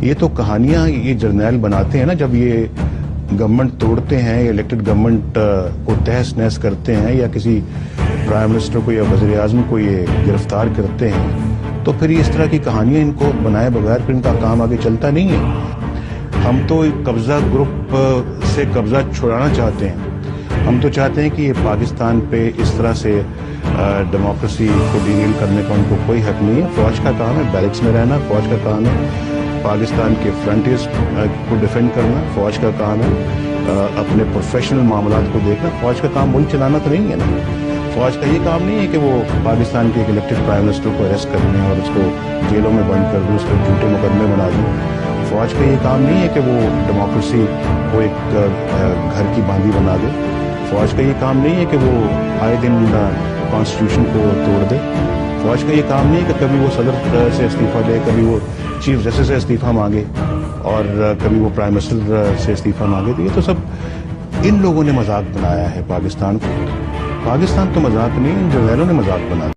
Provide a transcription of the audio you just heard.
یہ تو کہانیاں یہ جرنیل بناتے ہیں نا، جب یہ گورنمنٹ توڑتے ہیں یا الیکٹڈ گورنمنٹ کو تہس نہس کرتے ہیں یا کسی پرائم منسٹر کو یا وزیر اعظم کو یہ گرفتار کرتے ہیں، تو پھر یہ اس طرح کی کہانیاں ان کو بنائے بغیر پھر ان کا کام آگے چلتا نہیں ہے۔ ہم تو قبضہ گروپ سے قبضہ چھڑانا چاہتے ہیں۔ ہم تو چاہتے ہیں کہ یہ پاکستان پہ اس طرح سے ڈیموکریسی کو ڈیریل کرنے کا ان کو کوئی حق نہیں ہے۔ فوج کا کام ہے بیرکس میں رہنا، فوج کا کام ہے پاکستان کے فرنٹیئرز کو ڈیفینڈ کرنا، فوج کا کام ہے اپنے پروفیشنل معاملات کو دیکھنا۔ فوج کا کام ملک چلانا تو نہیں ہے نا۔ فوج کا یہ کام نہیں ہے کہ وہ پاکستان کے ایک الیکٹڈ پرائم منسٹر کو اریسٹ کرنے اور اس کو جیلوں میں بند کر دیں، اس کو جھوٹے مقدمے بنا دیں۔ فوج کا یہ کام نہیں ہے کہ وہ ڈیموکریسی کو ایک گھر کی باندھی بنا دے۔ فوج کا یہ کام نہیں ہے کہ وہ آئے دن کانسٹیٹیوشن کو توڑ دے۔ فوج کا یہ کام نہیں ہے کہ کبھی وہ صدر سے استعفیٰ دے، کبھی وہ چیف جسٹس سے استعفیٰ مانگے اور کبھی وہ پرائم منسٹر سے استعفیٰ مانگے۔ تو یہ تو سب ان لوگوں نے مذاق بنایا ہے پاکستان کو۔ پاکستان تو مذاق نہیں، ان جرنیلوں نے مذاق بنایا۔